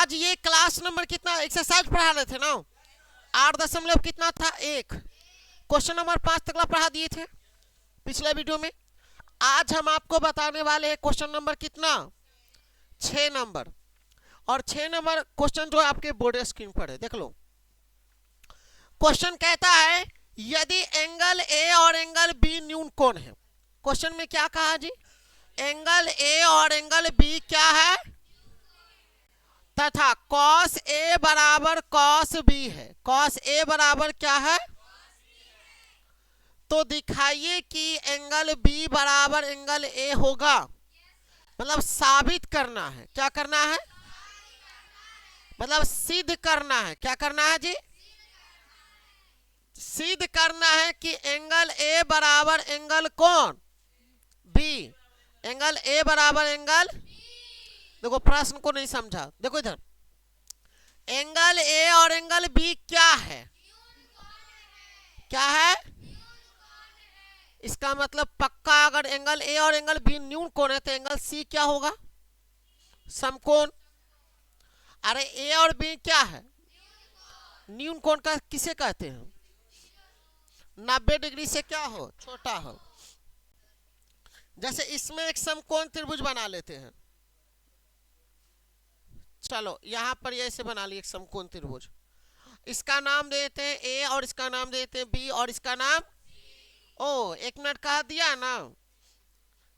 आज ये class number कितना एक्सरसाइज पढ़ा रहे थे ना, 8 दशमलव कितना था 1, क्वेश्चन नंबर 5 तक पढ़ा दिए थे पिछले वीडियो में। आज हम आपको बताने वाले हैं क्वेश्चन नंबर कितना 6 नंबर। और 6 नंबर क्वेश्चन जो आपके बोर्ड स्क्रीन पर है देख लो। क्वेश्चन कहता है यदि एंगल ए और एंगल बी न्यून कोण है। क्वेश्चन में क्या कहा जी, एंगल ए और एंगल बी क्या है तथा कॉस ए बराबर कॉस बी है। कॉस ए बराबर क्या है, तो दिखाइए कि एंगल बी बराबर एंगल ए होगा। मतलब साबित करना है, क्या करना है, मतलब सिद्ध करना है। क्या करना है जी, सिद्ध करना है कि एंगल ए बराबर एंगल कौन बी, एंगल ए बराबर एंगल। देखो प्रश्न को नहीं समझा, देखो इधर एंगल ए और एंगल बी क्या है, क्या है, इसका मतलब पक्का अगर एंगल ए और एंगल बी न्यून कोण है तो एंगल सी क्या होगा, समकोण। अरे ए और बी क्या है, न्यून कोण का किसे कहते हैं, 90 डिग्री से क्या हो, छोटा हो। जैसे इसमें एक समकोण त्रिभुज बना लेते हैं, चलो यहां पर ये ऐसे बना लिए एक समकोण त्रिभुज। इसका नाम देते हैं ए और इसका नाम देते हैं बी और इसका नाम ओ। 1 मिनट कहा दिया ना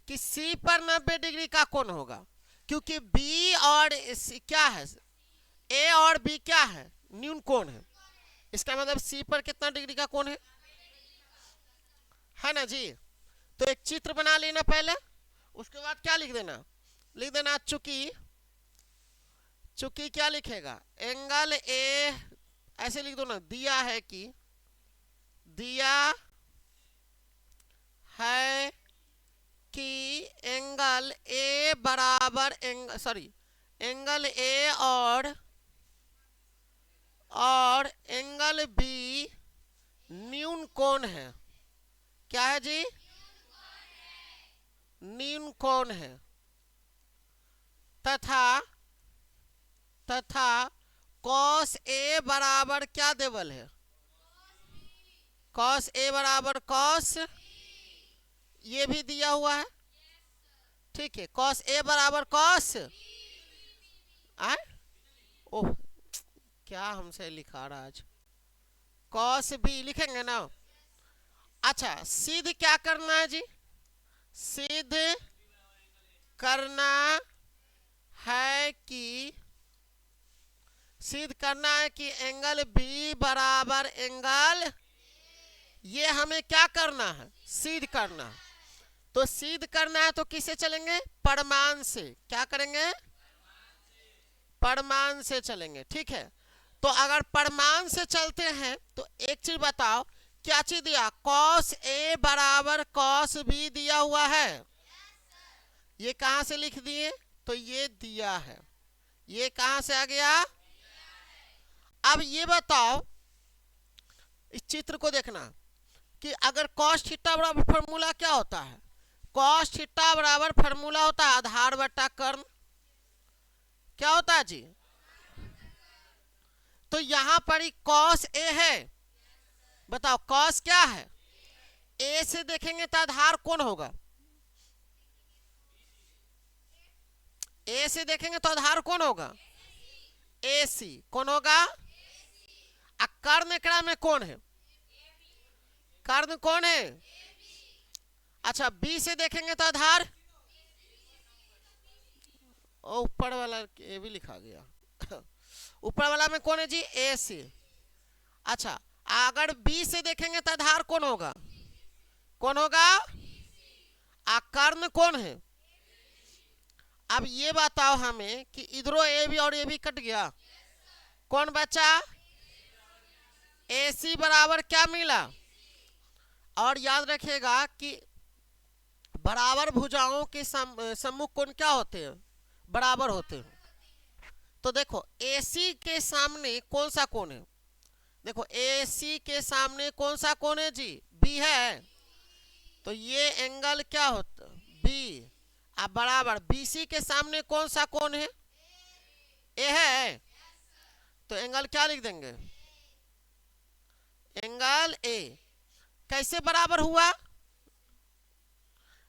कि सी पर 90 डिग्री का कोण होगा, क्योंकि बी और सी क्या है, ए और बी क्या है, न्यून कोण है। इसका मतलब सी पर कितना डिग्री का कोण है ना जी। तो एक चित्र बना लेना पहले, उसके बाद क्या लिख देना चूंकि, चूंकि क्या लिखेगा, एंगल ए ऐसे लिख दो ना, दिया है कि, दिया है कि एंगल ए बराबर एंगल ए और एंगल बी न्यून कोण है। क्या है जी, न्यून कोण है तथा कॉस ए बराबर क्या देवल है, कॉस ए बराबर कॉस, ये भी दिया हुआ है, ठीक है। कॉस ए बराबर कॉस, ओह क्या हमसे लिखा रहा आज, कॉस बी लिखेंगे ना। अच्छा सिद्ध क्या करना है जी, सिद्ध करना है कि, सिद्ध करना है कि एंगल बी बराबर एंगल, ये हमें क्या करना है, सिद्ध करना है। तो सिद्ध करना है तो किससे चलेंगे, प्रमाण से। क्या करेंगे, प्रमाण से चलेंगे, ठीक है। तो अगर प्रमाण से चलते हैं तो एक चीज बताओ, क्या चीज दिया, कॉस ए बराबर कॉस बी दिया हुआ है। ये कहां से लिख दिए, तो ये दिया है, ये कहां से आ गया। अब ये बताओ, इस चित्र को देखना कि अगर कॉस थीटा बराबर फॉर्मूला क्या होता है, कॉस थीटा बराबर फॉर्मूला होता है आधार बटा कर्ण। क्या होता है जी, तो यहां पर ही कॉस ए है, बताओ कॉस क्या है, ए से देखेंगे तो आधार कौन होगा, ए से देखेंगे तो आधार कौन होगा, ए सी कौन होगा। कर्ण एकड़ा में कौन है, कर्ण कौन है। अच्छा बी से देखेंगे तो आधार, ऊपर वाला ए भी लिखा गया ऊपर वाला में कौन है जी, ए सी। अच्छा अगर बी से देखेंगे तो आधार कौन होगा, कौन होगा, कर्ण कौन है। अब ये बताओ हमें कि इधरों ए बी और ए बी कट गया, कौन बचा, ए सी बराबर क्या मिला। और याद रखिएगा कि बराबर भुजाओं के सम्मुख कोण क्या होते हैं, बराबर होते हैं। तो देखो AC के सामने कौन सा कोण है, देखो AC के सामने कौन सा कोण है जी, B है। तो ये एंगल क्या होता, B। अब बराबर BC के सामने कौन सा कोण है, ए है, तो एंगल क्या लिख देंगे, एंगल ए। कैसे बराबर हुआ,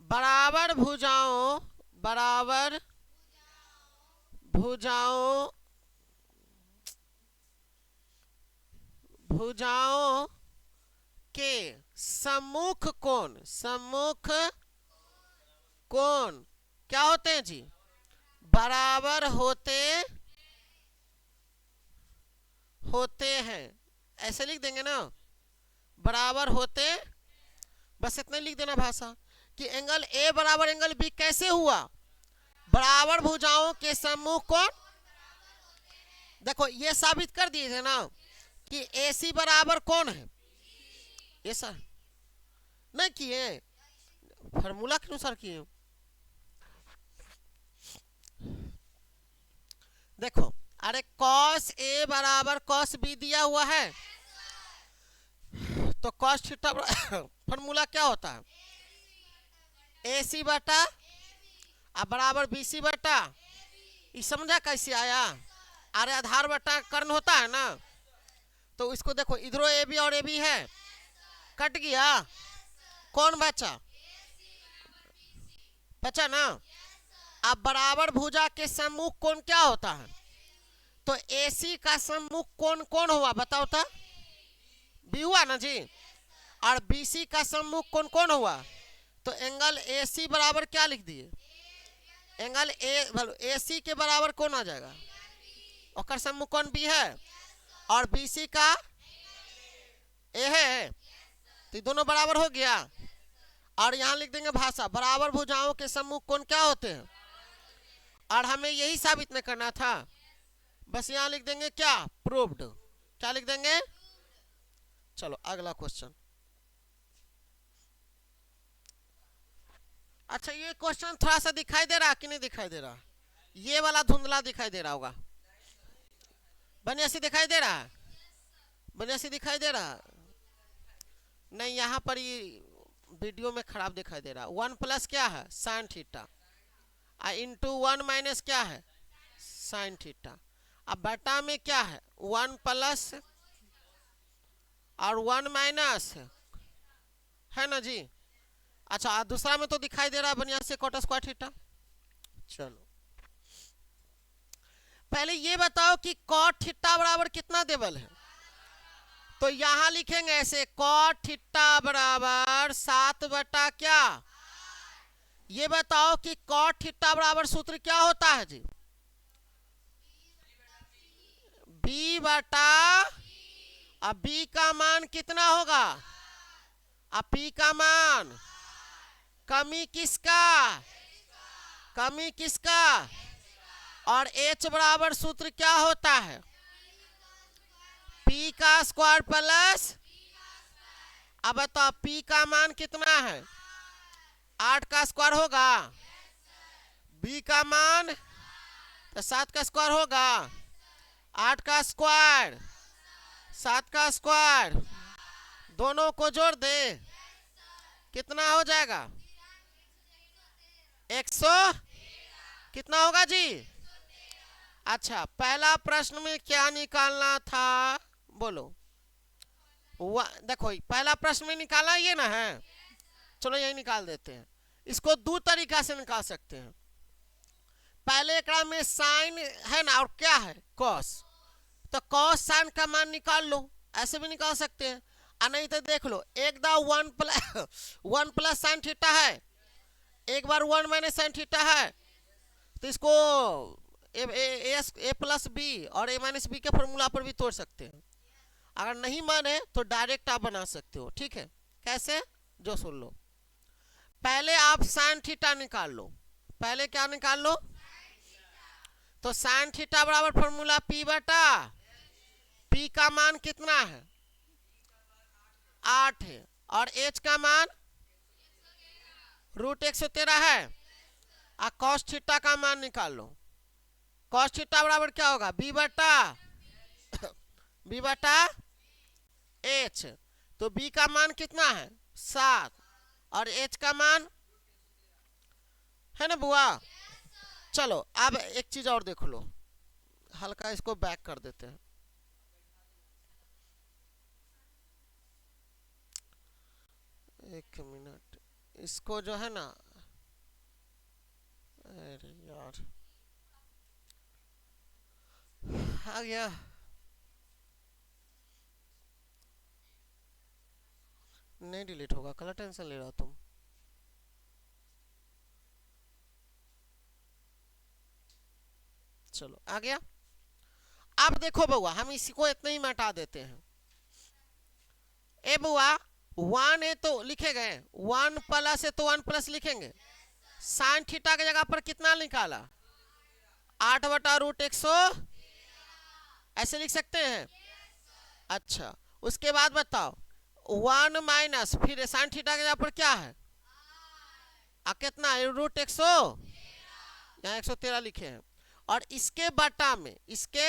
बराबर भुजाओं, बराबर भुजाओं, भुजाओं के सम्मुख कोण, सम्मुख कोण क्या होते हैं जी, बराबर होते होते हैं। ऐसे लिख देंगे ना, बराबर होते, बस इतना लिख देना भाषा कि एंगल ए बराबर एंगल बी कैसे हुआ, बराबर भुजाओं के सम्मुख कोण। देखो ये साबित कर दिए थे ना कि AC बराबर कौन है, ये सर नहीं किए, फार्मूला के अनुसार किए। देखो अरे cos A बराबर cos B दिया हुआ है, तो cos थीटा फार्मूला क्या होता है, AC बटा अब बराबर BC बटा, ये समझा कैसे आया, अरे आधार बटा कर्ण होता है ना, तो इसको देखो इधरों AB और AB है, कट गया, कौन बचा, बचा ना। अब बराबर भुजा के सम्मुख कोण क्या होता है, तो AC का सम्मुख कोण कौन हुआ बताओ तो, B हुआ ना जी, और BC का सम्मुख कोण कौन हुआ, तो एंगल AC बराबर क्या लिख दिए, एंगल AC के बराबर कौन आ जाएगा, और सम्मुख कोण B है, और BC का A है, तो दोनों बराबर हो गया। और यहाँ लिख देंगे भाषा, बराबर भुजाओं के सम्मुख कोण क्या होते हैं, और हमें यही साबित नहीं करना था, बस यहाँ लिख देंगे क्या, प्रूव्ड, क्या लिख देंगे। चलो अगला क्वेश्चन। अच्छा ये क्वेश्चन थोड़ा सा दिखाई दे रहा कि नहीं दिखाई दे रहा, ये वाला धुंधला दिखाई दे रहा होगा, बनियासी दिखाई दे रहा है, बनियासी दिखाई दे रहा नहीं, यहाँ पर ये वीडियो में खराब दिखाई दे रहा। 1 प्लस क्या है साइन थीटा, इंटू 1 माइनस क्या है साइन थीटा, अब बटा में क्या है 1 प्लस और 1 माइनस है ना जी। अच्छा दूसरा में तो दिखाई दे रहा है बढ़िया से कॉट स्क्वायर थीटा। चलो पहले ये बताओ कि कॉट थीटा बराबर कितना देवल है, तो यहां लिखेंगे ऐसे कॉट थीटा बराबर 7 बटा क्या, ये बताओ कि कॉट थीटा बराबर सूत्र क्या होता है जी, B बटा, अब B का मान कितना होगा, अब P का मान कमी किसका, कमी किसका, और H बराबर सूत्र क्या होता है, P का स्क्वायर प्लस, अब बताओ P का मान कितना है 8 का स्क्वायर होगा, B का मान तो 7 का स्क्वायर होगा, 8 का स्क्वायर 7 का स्क्वायर, दोनों को जोड़ दे कितना हो जाएगा 100, कितना होगा जी। अच्छा पहला प्रश्न में क्या निकालना था बोलो, देखो पहला प्रश्न में निकाला ये ना है, चलो यही निकाल देते हैं। इसको दो तरीका से निकाल सकते हैं, पहले एकड़ा में साइन है ना और क्या है कॉस, तो कॉस साइन का मान निकाल लो, ऐसे भी निकाल सकते हैं, और नहीं तो देख लो एक दा 1 प्लस साइन थीटा है, एक बार 1 माइनस साइन थीटा है, तो इसको ए प्लस बी और ए माइनस बी के फॉर्मूला पर भी तोड़ सकते हैं, अगर नहीं माने तो डायरेक्ट आप बना सकते हो, ठीक है कैसे जो सुन लो। पहले आप साइन थीटा निकाल लो, पहले क्या निकाल लो, तो साइन थीटा बराबर फॉर्मूला P बटा, P का मान कितना है 8 है, और H का मान √113 है, और कॉस थीटा का मान निकाल लो, कॉस थीटा बराबर क्या होगा B बटा H, तो B का मान कितना है 7 और H का मान है ना बुआ। चलो अब एक चीज और देख लो, हल्का इसको बैक कर देते हैं। एक मिनट, इसको जो है ना, अरे यार आ गया। नहीं डिलीट होगा, कलर टेंशन ले रहा हो तुम। चलो आ गया। अब देखो बउआ, हम इसी को इतना ही मिटा देते हैं। ए बउआ, वन है तो लिखे गए, वन प्लस है तो वन प्लस लिखेंगे। साइन थीटा की जगह पर कितना निकाला? 8/√100, ऐसे लिख सकते हैं। अच्छा, उसके बाद बताओ, वन माइनस फिर साइन थीटा की जगह पर क्या है? कितना है? √100, यहाँ 113 लिखे हैं। और इसके बटा में, इसके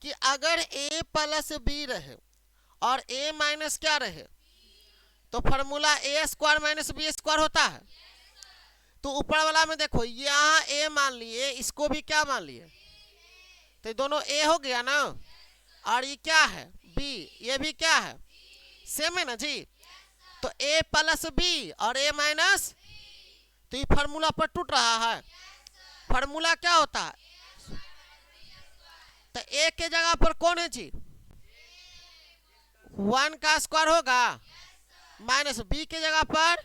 कि अगर a प्लस बी रहे और a माइनस क्या रहे, तो फॉर्मूला a² माइनस b² होता है। तो ऊपर वाला में देखो, यहाँ a मान लिए, इसको भी क्या मान लिए, तो ये दोनों a हो गया ना। और ये क्या है? b, ये भी क्या है? सेम है ना जी। तो a प्लस बी और a माइनस, तो ये फार्मूला पर टूट रहा है। फार्मूला क्या होता है? तो a के जगह पर कौन है जी? 1 का स्क्वायर होगा, माइनस b के जगह पर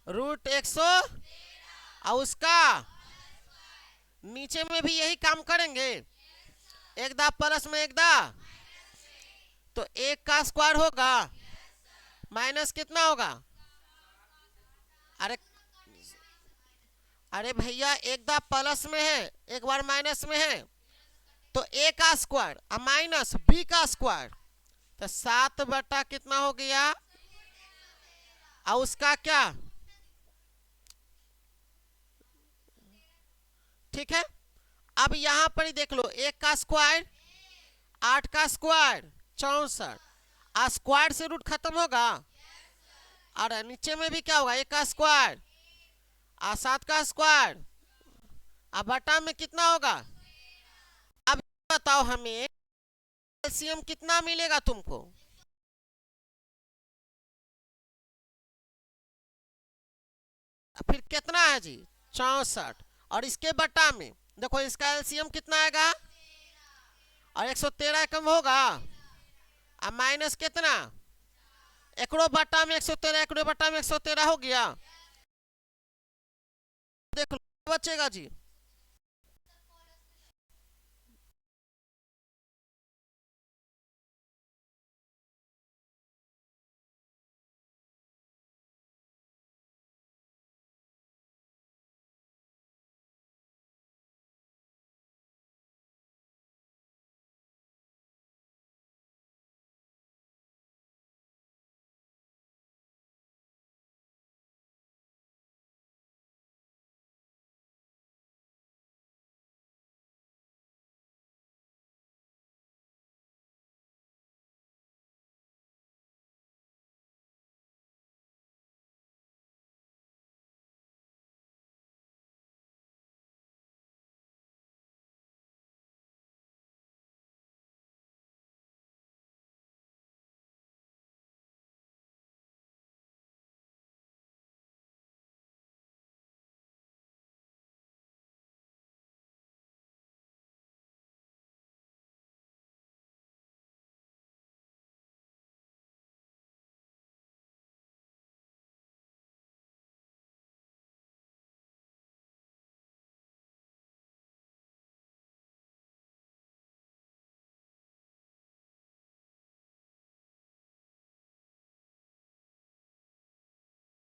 √100, और उसका नीचे में भी यही काम करेंगे, एक दा प्लस में एक दा, तो 1 का स्क्वायर होगा, माइनस कितना होगा? अरे अरे भैया, एक दा प्लस में है, एक बार माइनस में है, तो a का स्क्वायर और माइनस b का स्क्वायर, तो 7 बटा कितना हो गया, और उसका क्या? ठीक है। अब यहां पर ही देख लो, 1 का स्क्वायर 8 का स्क्वायर 64, स्क्वायर से रूट खत्म होगा, और नीचे में भी क्या होगा? 1 का स्क्वायर 7 का स्क्वायर, अब बटा में कितना होगा? अब बताओ हमें एलसीएम कितना मिलेगा तुमको? फिर कितना है जी? 64, और इसके बटा में देखो, इसका एलसीएम कितना आएगा? और 113 कम होगा, अब माइनस कितना? एकड़ो बटा में 113, एकड़ो बटा में 113 हो गया। देख लो बचेगा जी।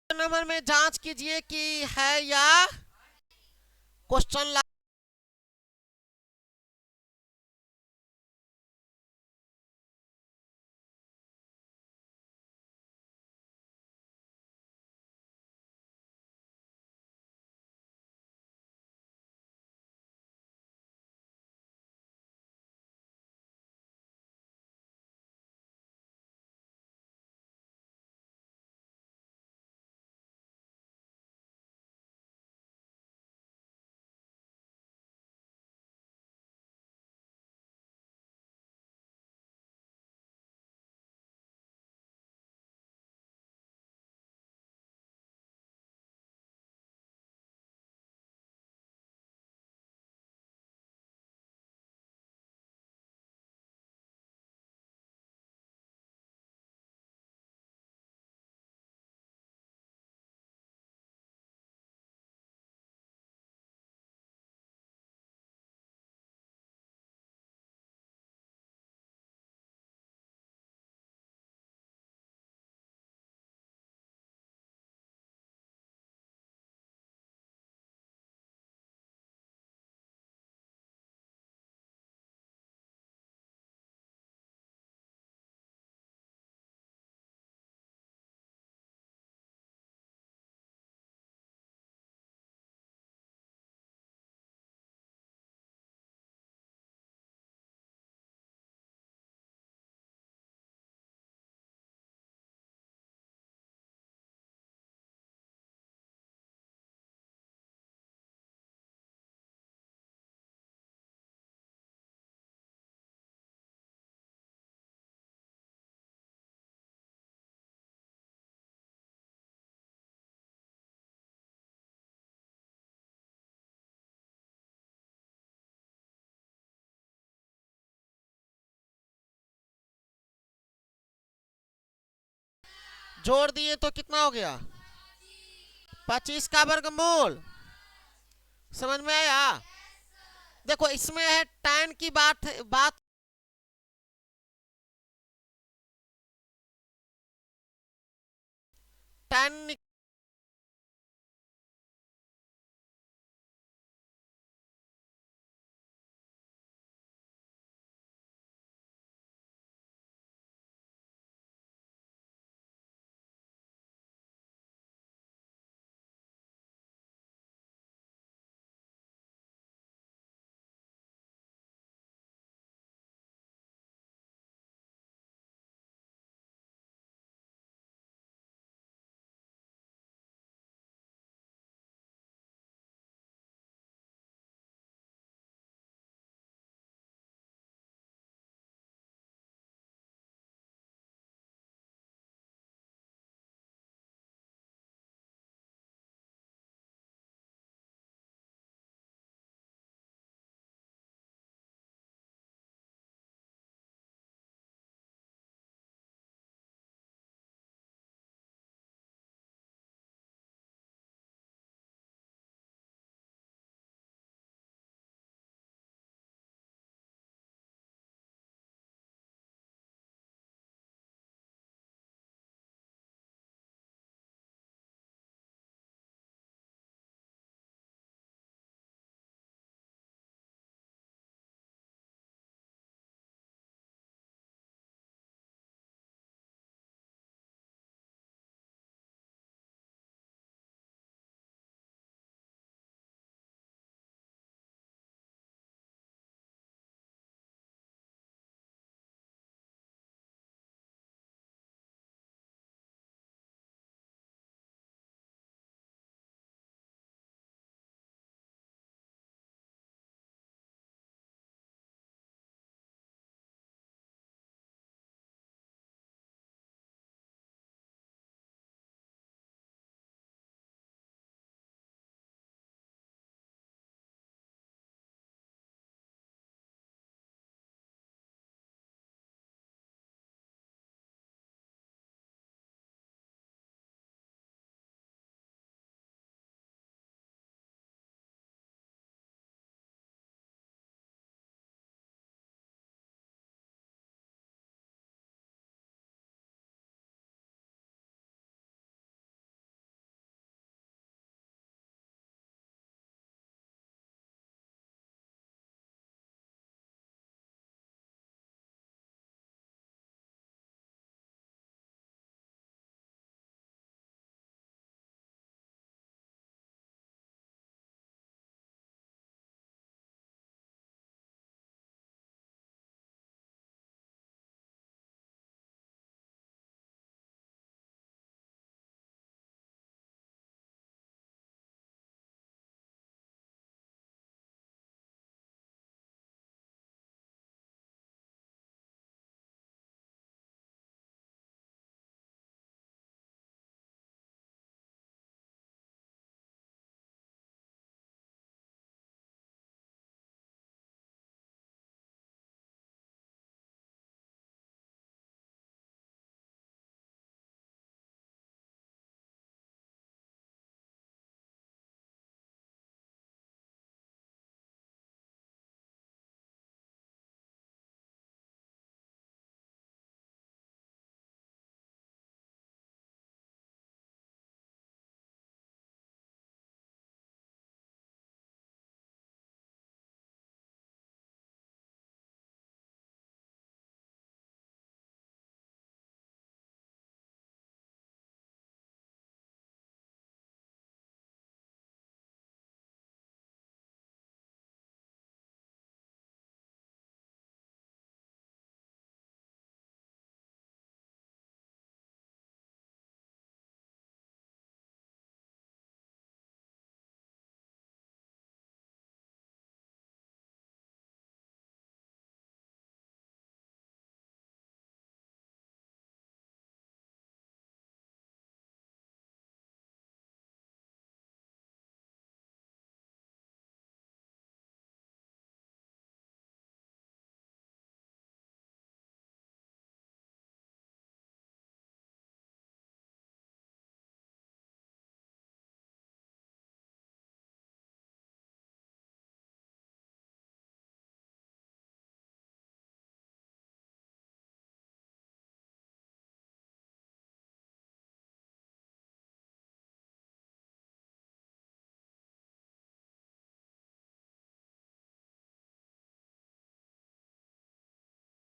नंबर में जांच कीजिए कि है या क्वेश्चन जोड़ दिए तो कितना हो गया? 25 का वर्गमूल। समझ में आया? देखो इसमें है tan की बात बात tan